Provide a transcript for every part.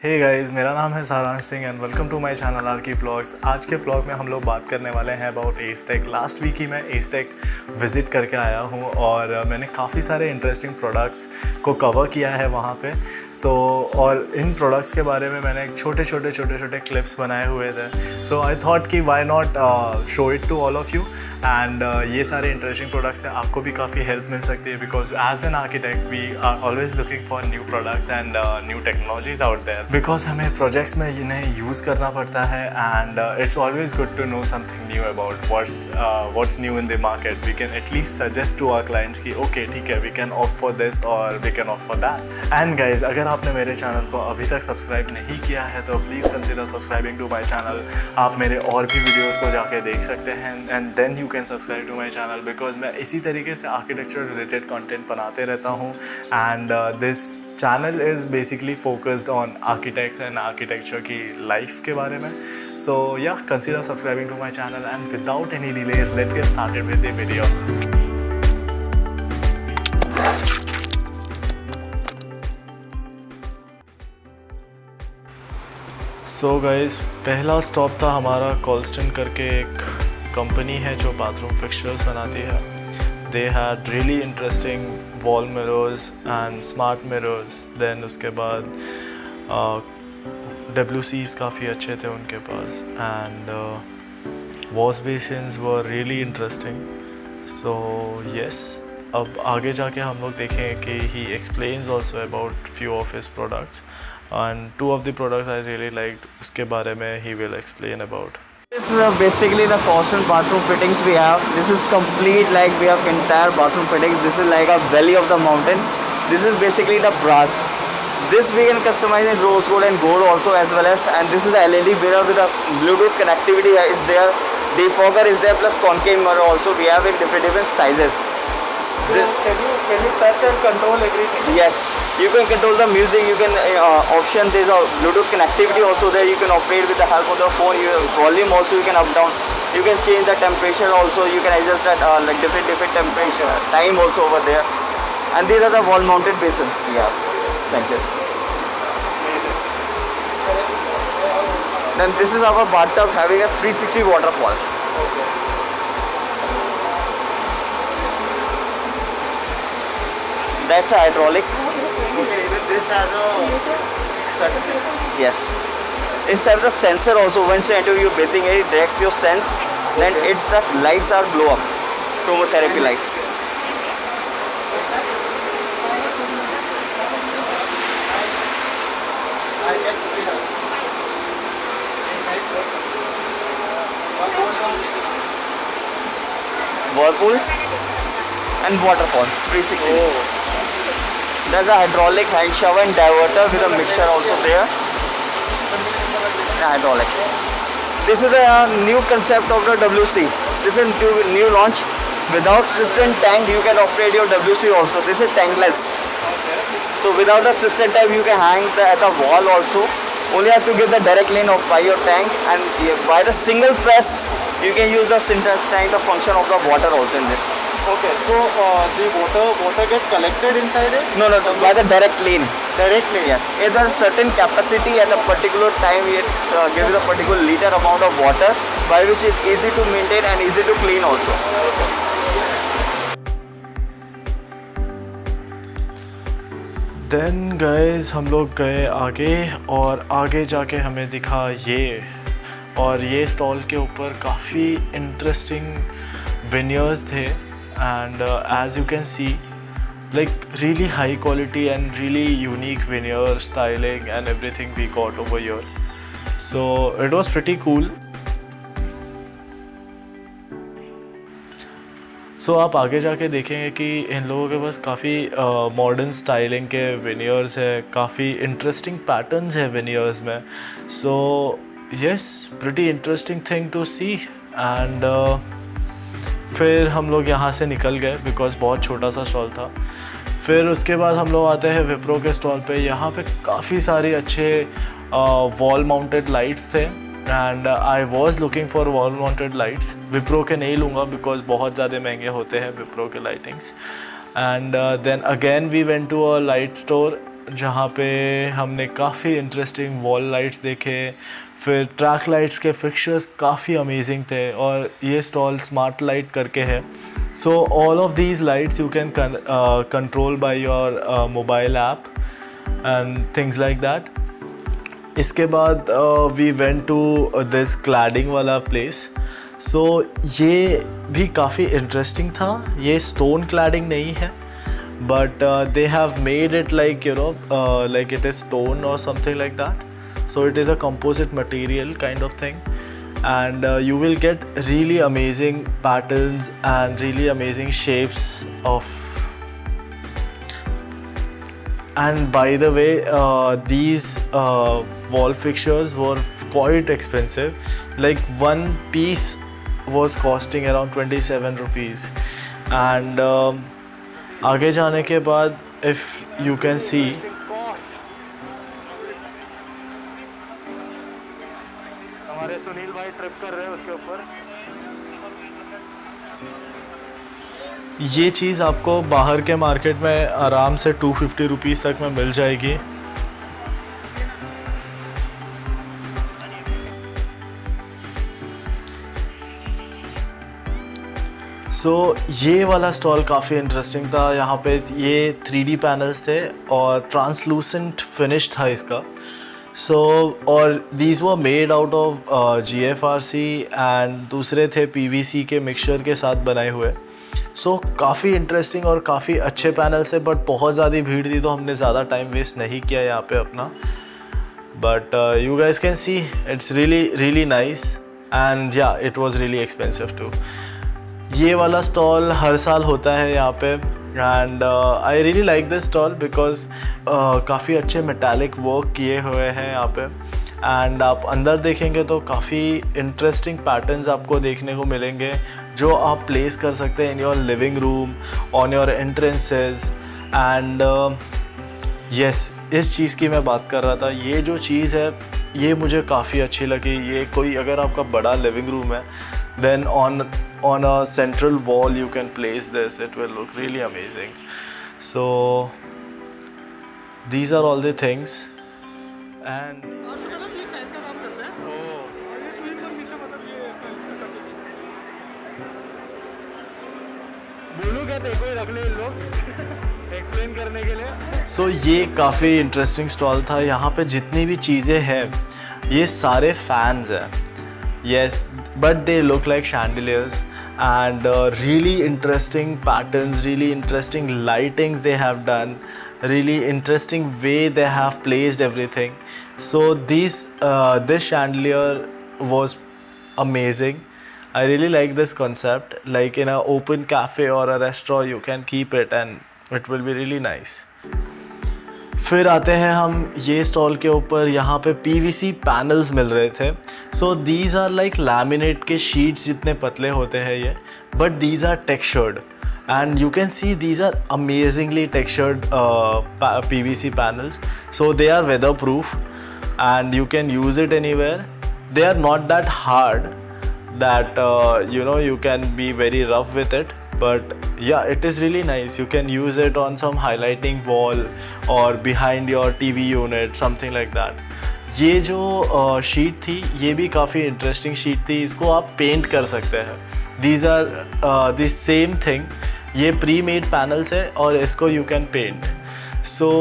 Hey guys, मेरा नाम है Saransh Singh and welcome to my channel R K vlogs. आज के व्लॉग में हम लोग बात करने वाले हैं अबाउट एस्टेक। लास्ट वीक ही मैं एस्टेक विज़िट करके आया हूँ और मैंने काफ़ी सारे इंटरेस्टिंग प्रोडक्ट्स को कवर किया है वहाँ पे। और इन प्रोडक्ट्स के बारे में मैंने छोटे छोटे क्लिप्स बनाए हुए थे। सो आई थॉट कि why not show it to all of you. And ये सारे इंटरेस्टिंग प्रोडक्ट्स हैं, आपको भी काफ़ी हेल्प मिल सकती है because as an architect we are always looking for new products and new technologies out there, because हमें प्रोजेक्ट्स में इन्हें यूज़ करना पड़ता है। And it's always good to know something new about what's new in the market. We can at least suggest to our clients कि okay ठीक है, we can opt for this और we can opt for that. And guys, अगर आपने मेरे channel को अभी तक सब्सक्राइब नहीं किया है तो please consider subscribing to my channel. आप मेरे और भी वीडियोज़ को जाके देख सकते हैं and then you can subscribe to my channel, because मैं इसी तरीके से आर्किटेक्चर रिलेटेड कंटेंट बनाते रहता हूँ। And this channel is basically focused on architects and architecture की लाइफ के बारे में। So yeah consider subscribing to my channel and without any delays let's get started with the video. So guys, पहला stop था हमारा कोल्स्टन करके एक company है जो बाथरूम फिक्सचर्स बनाती है। They had really interesting wall mirrors and smart mirrors. Then उसके बाद WCs काफ़ी अच्छे थे उनके पास and wash basins were really interesting. So yes, अब आगे जाके हम लोग देखें कि he explains also about few of his products and two of the products I really liked, उसके बारे में he will explain about. This is basically the constant bathroom fittings we have. This is complete, like we have entire bathroom fittings. This is like a valley of the mountain. This is basically the brass. This we can customize in rose gold and gold also as well as, and this is the LED mirror with a Bluetooth connectivity is there. Defogger is there plus concave mirror also we have in different sizes. So can you touch and control everything? Yes, you can control the music. You can option. There's a Bluetooth connectivity also there. You can operate with the help of the phone. Volume also you can up down. You can change the temperature also. You can adjust that like different temperature. Time also over there. And these are the wall mounted basins we have like this. Then this is our bathtub having a 360 waterfall. That's a hydraulic. Okay, even this has a touch screen. Yes. Inside the sensor also, once you enter your bathing area, direct your sense, then it's the lights are blow up, chromotherapy lights. I can see that. Whirlpool and waterfall, 360. Oh. There's a hydraulic hand shower and diverter with a mixture also there. Hydraulic. This is a new concept of the WC. This is new launch. Without system tank, you can operate your WC also. This is tankless. So without a system tank, you can hang at the wall also. Only have to give the direct lane of by your tank, and by the single press, you can use the syntax tank, the function of the water also in this. Okay, so the water gets collected inside it? No, by the direct lane. Directly? Yes. If there is certain capacity at a particular time, it gives a particular liter amount of water, by which it's easy to maintain and easy to clean also. Then guys, हम लोग गए आगे और आगे जाके हमें दिखा ये, और ये स्टॉल के ऊपर काफ़ी इंटरेस्टिंग विनियर्स थे and as you can see, like really high quality and really unique veneer styling and everything we got over here. So it was pretty cool. So आप आगे जाके देखेंगे कि इन लोगों के पास काफ़ी मॉडर्न स्टाइलिंग के वेनियर्स है, काफ़ी इंटरेस्टिंग पैटर्न्स है वेनियर्स में. So yes, pretty interesting thing to see. And फिर हम लोग यहाँ से निकल गए बिकॉज बहुत छोटा सा स्टॉल था. फिर उसके बाद हम लोग आते हैं विप्रो के स्टॉल पे. यहाँ पे काफ़ी सारे अच्छे वॉल माउंटेड लाइट्स थे and I was looking for wall mounted lights. Wipro के नहीं लूँगा बिकॉज बहुत ज़्यादा महंगे होते हैं विप्रो के lightings. And then again we went to a light store जहाँ पे हमने काफ़ी इंटरेस्टिंग वॉल लाइट्स देखे, फिर ट्रैक लाइट्स के फिक्चर्स काफ़ी अमेजिंग थे, और ये स्टॉल स्मार्ट लाइट करके है. So all of these lights you can control by your mobile app and things like that. इसके बाद we went to this cladding वाला प्लेस. सो ये भी काफ़ी इंटरेस्टिंग था. ये स्टोन क्लैडिंग नहीं है, but they have made it like, you know, like it is stone or something like that. So it is a composite material kind of thing, and you will get really amazing patterns and really amazing shapes of. And by the way, these wall fixtures were quite expensive. Like one piece was costing around 27 rupees, and आगे जाने के बाद if you can सी, हमारे सुनील भाई trip कर रहे हैं उसके ऊपर. ये चीज़ आपको बाहर के मार्केट में आराम से 250 रुपीज़ तक में मिल जाएगी. सो ये वाला स्टॉल काफ़ी इंटरेस्टिंग था. यहाँ पे ये 3D पैनल्स थे और ट्रांसलूसेंट फिनिश था इसका. सो और these were made out of GFRC and दूसरे थे PVC के मिक्सचर के साथ बनाए हुए. सो काफ़ी इंटरेस्टिंग और काफ़ी अच्छे पैनल्स थे, बट बहुत ज़्यादा भीड़ थी तो हमने ज़्यादा टाइम वेस्ट नहीं किया यहाँ पे अपना. But you guys can see it's really nice, and yeah it was really expensive too. ये वाला स्टॉल हर साल होता है यहाँ पे, and I really like this stall because काफ़ी अच्छे मेटालिक वर्क किए हुए हैं यहाँ पे. एंड आप अंदर देखेंगे तो काफ़ी इंटरेस्टिंग पैटर्न्स आपको देखने को मिलेंगे जो आप प्लेस कर सकते हैं in your living room, on your entrances. And yes, इस चीज़ की मैं बात कर रहा था. ये जो चीज़ है ये मुझे काफ़ी अच्छी लगी. ये कोई अगर आपका बड़ा लिविंग रूम है, then on a central wall you can place this. It will look really amazing. So these are all the things. And बोलूँ क्या, देखो रख ले लोग एक्सप्लेन करने के लिए. सो ये काफ़ी इंटरेस्टिंग स्टॉल था. यहाँ पे जितनी भी चीज़ें हैं ये सारे फैंस हैं. Yes, but they look like chandeliers, and really interesting patterns, really interesting lightings they have done, really interesting way they have placed everything. So this chandelier was amazing. I really like this concept. Like in an open cafe or a restaurant, you can keep it and it will be really nice. फिर आते हैं हम ये stall के ऊपर. यहाँ पे PVC panels मिल रहे थे. So these are like laminate के शीट्स जितने पतले होते हैं ये, but these are textured, and you can see these are amazingly textured PVC panels. So they are weather proof and you can use it anywhere. They are not that hard that you can be very rough with it, but yeah, it is really nice. You can use it on some highlighting wall or behind your TV unit, something like that. ये जो sheet थी ये भी काफ़ी interesting sheet थी. इसको आप paint कर सकते हैं. These are the same thing. ये प्री मेड पैनल्स है और इसको you can paint. So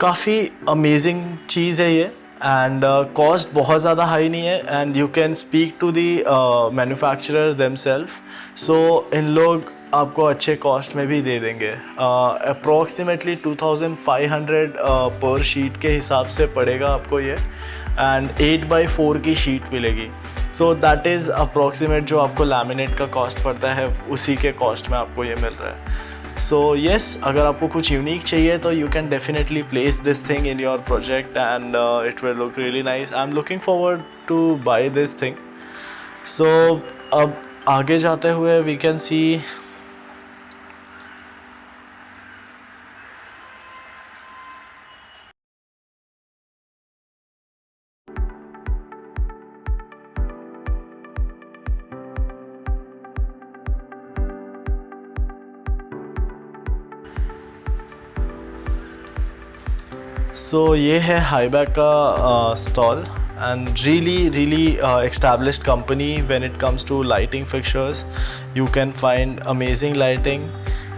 काफ़ी अमेजिंग चीज़ है ये, एंड कॉस्ट बहुत ज़्यादा हाई नहीं है, and you can speak to the manufacturer themselves. So इन लोग आपको अच्छे कॉस्ट में भी दे देंगे. अप्रॉक्सीमेटली 2500 पर शीट के हिसाब से पड़ेगा आपको ये, एंड 8x4 की शीट मिलेगी. सो दैट इज़ अप्रॉक्सीमेट जो आपको लैमिनेट का कॉस्ट पड़ता है उसी के कॉस्ट में आपको ये मिल रहा है. सो येस, अगर आपको कुछ यूनिक चाहिए तो you can definitely place this thing in your project and it will look really nice. I am looking forward to buy this thing. So अब आगे जाते हुए वी कैन सी सो ये है हाईबैक का stall and really established company when it comes to lighting fixtures. You can find amazing lighting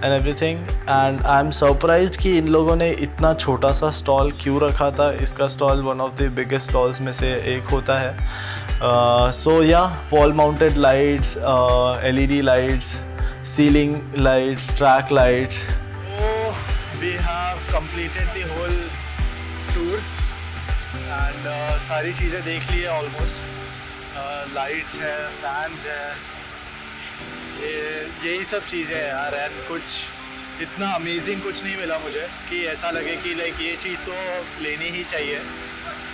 and everything, and I'm surprised कि इन लोगों ने इतना छोटा सा स्टॉल क्यों रखा था. इसका stall one of the biggest stalls में से एक होता है. So yeah, wall mounted lights, LED lights, ceiling lights, track lights. So we have completed the whole tour and सारी चीज़ें देख ली है ऑलमोस्ट. लाइट्स है, फैंस है, यही सब चीज़ें हैं यार. एंड कुछ इतना अमेजिंग कुछ नहीं मिला मुझे कि ऐसा लगे कि लाइक ये चीज़ तो लेनी ही चाहिए.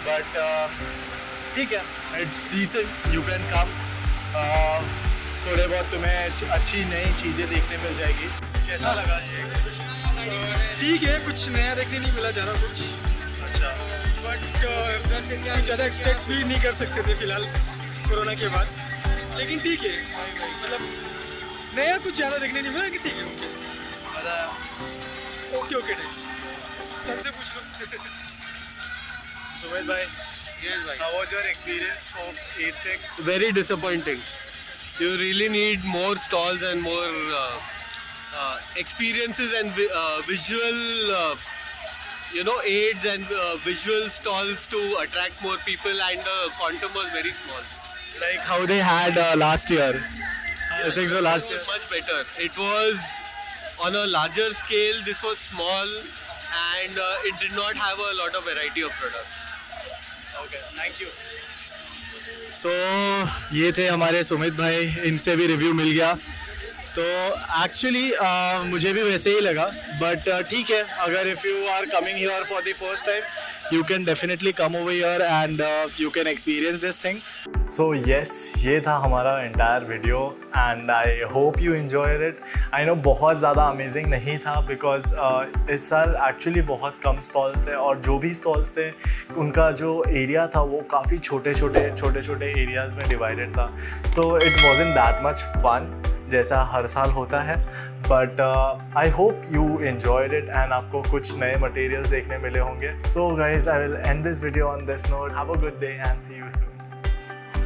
बट ठीक है, it's decent. You can come, थोड़े बहुत तुम्हें अच्छी नई चीज़ें देखने मिल जाएगी. कैसा लगा ये? ठीक है, कुछ नया देखने नहीं मिला ज़्यादा कुछ. अच्छा, बट कुछ ज़्यादा एक्सपेक्ट भी नहीं कर सकते थे फिलहाल कोरोना के बाद. लेकिन ठीक है, मतलब नया कुछ ज़्यादा देखने नहीं मिला कि ठीक है. ओके ओके ठीक. सर से पूछ लो. सुमित भाई, Yes, bhai. how was your experience of A-Tech? Very disappointing. You really need more stalls and more experiences and visual, aids and visual stalls to attract more people, and the quantum was very small. Like how they had last year. I think so last It year. was much better. It was on a larger scale. This was small, and it did not have a lot of variety of products. Okay, thank you. So ये थे हमारे सुमित भाई, इनसे भी review मिल गया. तो actually मुझे भी वैसे ही लगा. बट ठीक है, अगर if you are coming here for the first time, you can definitely come over here and you can experience this thing. So yes, ये था हमारा entire video and I hope you enjoyed it. I know बहुत ज़्यादा amazing नहीं था because इस साल actually बहुत कम स्टॉल्स थे, और जो भी स्टॉल्स थे उनका जो एरिया था वो काफ़ी छोटे छोटे एरियाज़ में डिवाइडेड था. So it wasn't that much fun जैसा हर साल होता है. But I hope you enjoyed it and आपको कुछ नए मटेरियल्स देखने मिले होंगे. So guys, I will end this video on this note. Have a good day and see you soon.